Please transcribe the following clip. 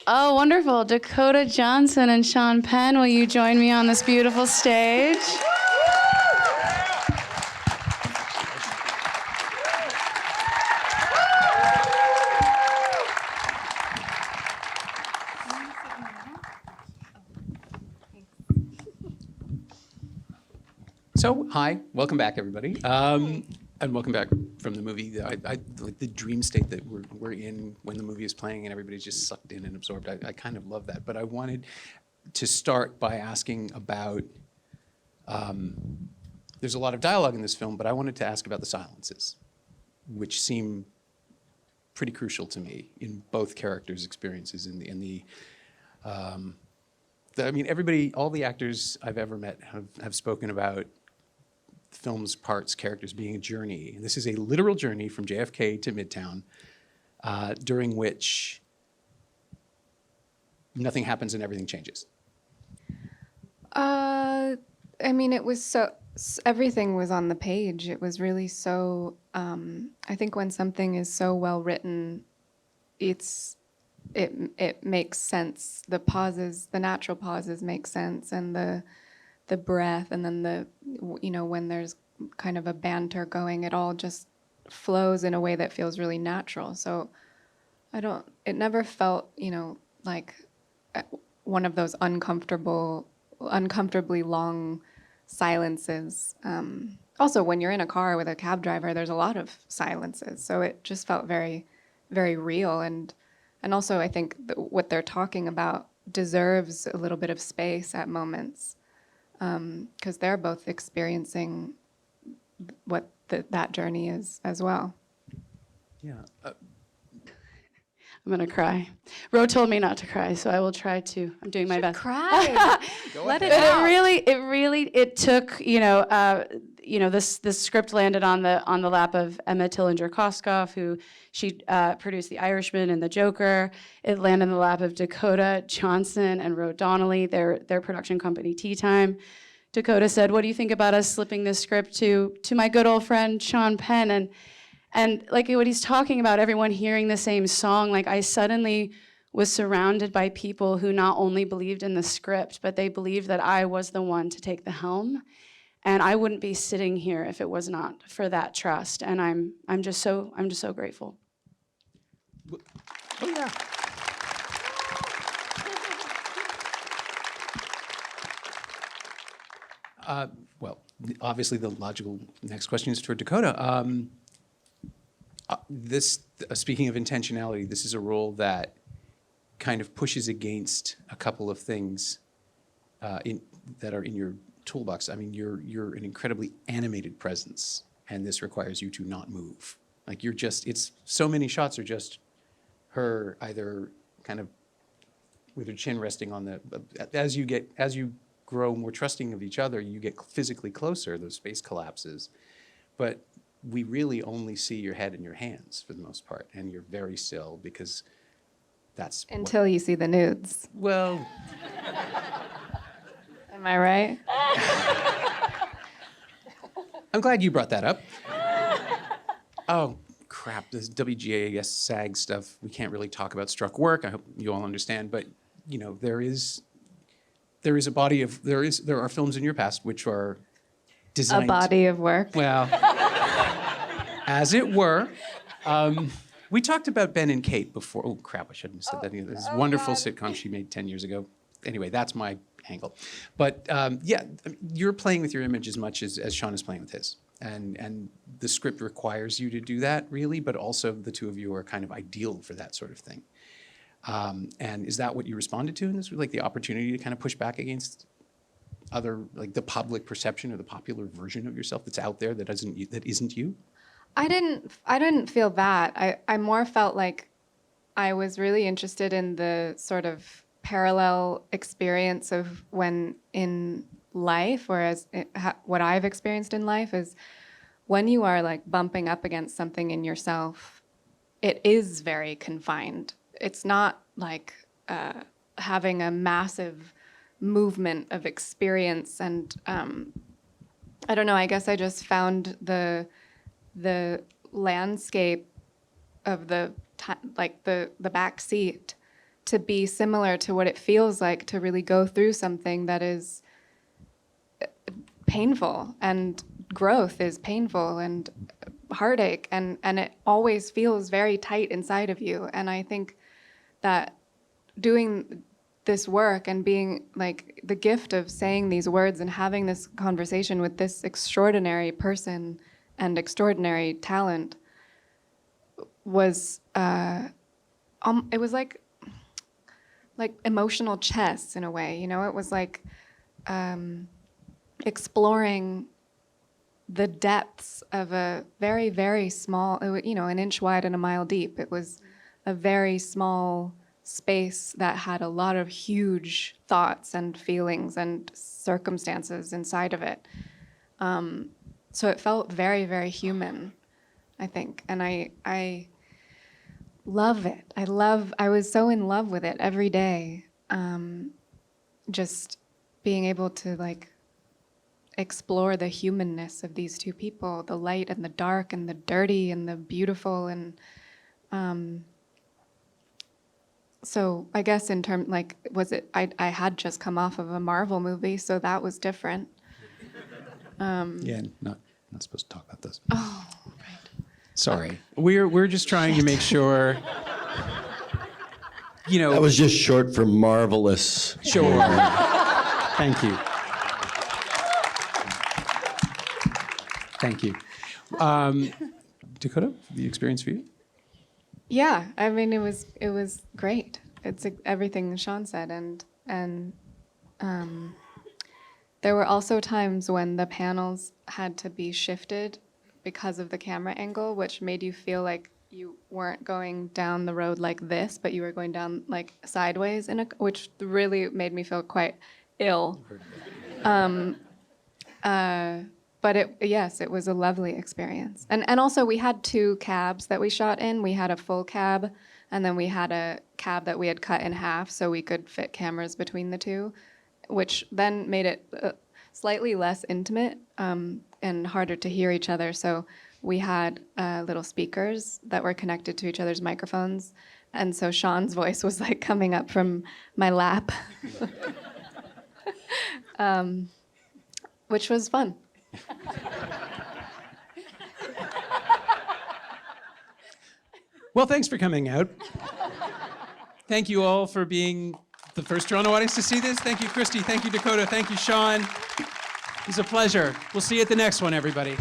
Oh, wonderful. Dakota Johnson and Sean Penn, will you join me on this beautiful stage? So, hi, welcome back, everybody. And welcome back from the movie. Like the dream state that we're in when the movie is playing and everybody's just sucked in and absorbed. I kind of love that. But I wanted to start by asking about, there's a lot of dialogue in this film, but I wanted to ask about the silences, which seem pretty crucial to me in both characters' experiences. I mean, everybody, all the actors I've ever met have spoken about film's parts, characters being a journey. And this is a literal journey from JFK to Midtown, during which nothing happens and everything changes. I mean, it was everything was on the page. It was really so, I think when something is so well written, it makes sense. The pauses, the natural pauses make sense, and the breath, and then when there's kind of a banter going, it all just flows in a way that feels really natural. So it never felt, like one of those uncomfortably long silences. Also, when you're in a car with a cab driver, there's a lot of silences. So it just felt very, very real. And also, I think what they're talking about deserves a little bit of space at moments. Because they're both experiencing what that journey is as well. Yeah. I'm going to cry. Ro told me not to cry, so I will try to. I'm doing my best. Cry. Let it But out. it took, this script landed on the lap of Emma Tillinger-Koskoff, who she produced The Irishman and The Joker. It landed in the lap of Dakota Johnson and Ro Donnelly, their production company, Tea Time. Dakota said, "What do you think about us slipping this script to my good old friend Sean Penn?" And like what he's talking about, everyone hearing the same song, like I suddenly was surrounded by people who not only believed in the script, but they believed that I was the one to take the helm. And I wouldn't be sitting here if it was not for that trust. And I'm just so grateful. Oh, yeah. Well, obviously the logical next question is toward Dakota. Speaking of intentionality, this is a role that kind of pushes against a couple of things that are in your toolbox. I mean, you're an incredibly animated presence, and this requires you to not move. Like it's so many shots are just her either kind of with her chin resting on the, as you grow more trusting of each other, you get physically closer, those face collapses. But we really only see your head and your hands for the most part, and you're very still because that's until you see the nudes. Well, am I right? I'm glad you brought that up. Oh, crap, this WGA SAG stuff, we can't really talk about struck work. I hope you all understand, but there is a body of, there are films in your past which are designed. A body of work. Well, as it were. We talked about Ben and Kate before. Oh, crap, I shouldn't have said that either. This wonderful sitcom she made 10 years ago. Anyway, that's my angle. But yeah, you're playing with your image as much as Sean is playing with his. And the script requires you to do that, really, but also the two of you are kind of ideal for that sort of thing. And is that what you responded to in this, like the opportunity to kind of push back against other, like the public perception or the popular version of yourself that's out there that isn't you? I didn't feel that. I more felt like I was really interested in the sort of parallel experience of when in life, whereas what I've experienced in life is when you are like bumping up against something in yourself, it is very confined. It's not like having a massive movement of experience. And I don't know, I guess I just found the landscape of the back seat to be similar to what it feels like to really go through something that is painful, and growth is painful, and heartache, and it always feels very tight inside of you. And I think that doing this work and being like the gift of saying these words and having this conversation with this extraordinary person and extraordinary talent was it was like emotional chess in a way, you know. It was like exploring the depths of a very, very small, you know, an inch wide and a mile deep. It was a very small space that had a lot of huge thoughts and feelings and circumstances inside of it. So it felt very, very human, I think. And I love it. I was so in love with it every day. Just being able to like explore the humanness of these two people, the light and the dark and the dirty and the beautiful. And so I guess in terms, like, I had just come off of a Marvel movie, so that was different. Yeah, not supposed to talk about this. Oh, right. Sorry. We're just trying to make sure, you know. That was just short for marvelous. Sure. Thank you. Thank you. Dakota, the experience for you? Yeah, I mean, it was great. It's everything Sean said, and there were also times when the panels had to be shifted because of the camera angle, which made you feel like you weren't going down the road like this, but you were going down like sideways, which really made me feel quite ill. But yes, it was a lovely experience. And also we had 2 cabs that we shot in. We had a full cab, and then we had a cab that we had cut in half so we could fit cameras between the 2, which then made it slightly less intimate and harder to hear each other. So we had little speakers that were connected to each other's microphones. And so Sean's voice was like coming up from my lap, which was fun. Well, thanks for coming out. Thank you all for being the first Toronto audience to see this. Thank you, Christy. Thank you, Dakota. Thank you, Sean. It was a pleasure. We'll see you at the next one, everybody.